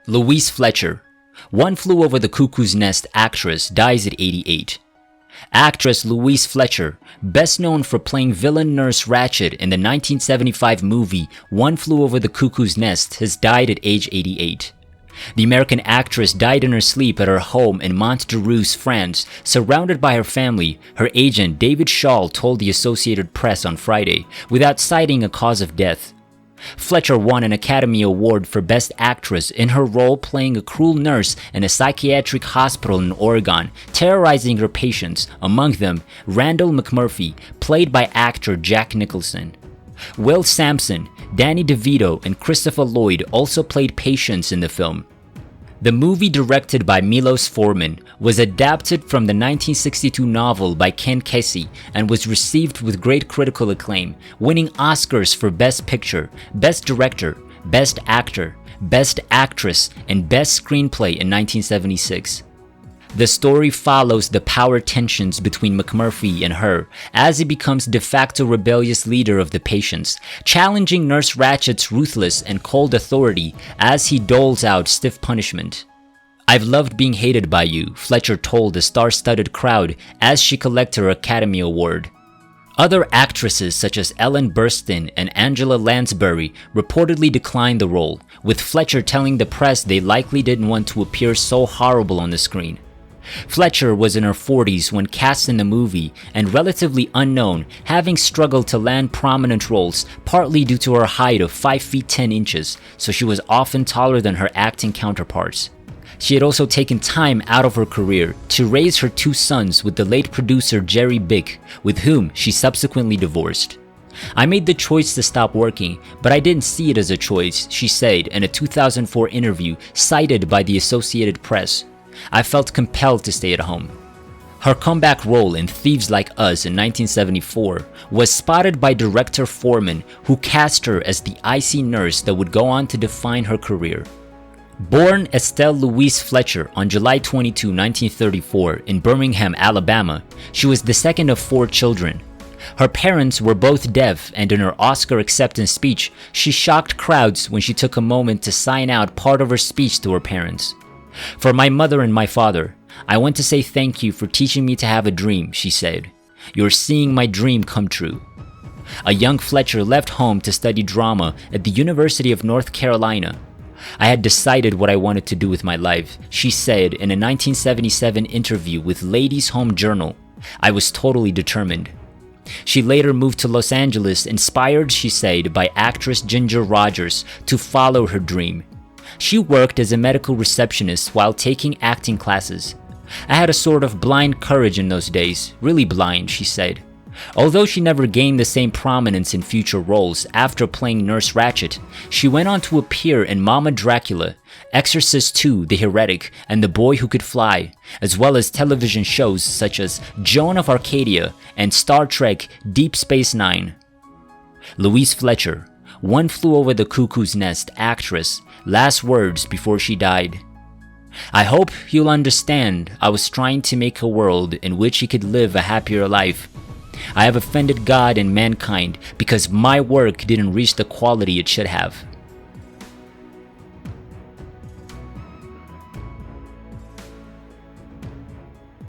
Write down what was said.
Louise Fletcher, One Flew Over the Cuckoo's Nest actress, dies at 88. Actress Louise Fletcher, best known for playing villain Nurse Ratched in the 1975 movie One Flew Over the Cuckoo's Nest, has died at age 88. The American actress died in her sleep at her home in Montdurausse, France, surrounded by her family, her agent David Shaul told the Associated Press on Friday, without citing a cause of death. Fletcher won an Academy Award for Best Actress in her role playing a cruel nurse in a psychiatric hospital in Oregon, terrorizing her patients, among them Randall McMurphy, played by actor Jack Nicholson. Will Sampson, Danny DeVito, and Christopher Lloyd also played patients in the film. The movie, directed by Milos Forman, was adapted from the 1962 novel by Ken Kesey and was received with great critical acclaim, winning Oscars for Best Picture, Best Director, Best Actor, Best Actress, and Best Screenplay in 1976. The story follows the power tensions between McMurphy and her as he becomes de facto rebellious leader of the patients, challenging Nurse Ratched's ruthless and cold authority as he doles out stiff punishment. "I've loved being hated by you," Fletcher told the star-studded crowd as she collected her Academy Award. Other actresses such as Ellen Burstyn and Angela Lansbury reportedly declined the role, with Fletcher telling the press they likely didn't want to appear so horrible on the screen. Fletcher was in her 40s when cast in the movie and relatively unknown, having struggled to land prominent roles partly due to her height of 5 feet 10 inches, so she was often taller than her acting counterparts. She had also taken time out of her career to raise her 2 sons with the late producer Jerry Bick, with whom she subsequently divorced. "I made the choice to stop working, but I didn't see it as a choice," she said in a 2004 interview cited by the Associated Press. "I felt compelled to stay at home." Her comeback role in Thieves Like Us in 1974 was spotted by director Foreman, who cast her as the icy nurse that would go on to define her career. Born Estelle Louise Fletcher on July 22, 1934 in Birmingham, Alabama, she was the second of 4 children. Her parents were both deaf, and in her Oscar acceptance speech, she shocked crowds when she took a moment to sign out part of her speech to her parents. "For my mother and my father, I want to say thank you for teaching me to have a dream," she said. "You're seeing my dream come true." A young Fletcher left home to study drama at the University of North Carolina. "I had decided what I wanted to do with my life," she said in a 1977 interview with Ladies' Home Journal. "I was totally determined." She later moved to Los Angeles, inspired, she said, by actress Ginger Rogers to follow her dream. She worked as a medical receptionist while taking acting classes. "I had a sort of blind courage in those days, really blind," she said. Although she never gained the same prominence in future roles after playing Nurse Ratched, she went on to appear in Mama Dracula, Exorcist II: The Heretic, and The Boy Who Could Fly, as well as television shows such as Joan of Arcadia and Star Trek: Deep Space Nine. Louise Fletcher, One Flew Over the Cuckoo's Nest actress, last words before she died. "I hope you'll understand I was trying to make a world in which you could live a happier life. I have offended God and mankind because my work didn't reach the quality it should have.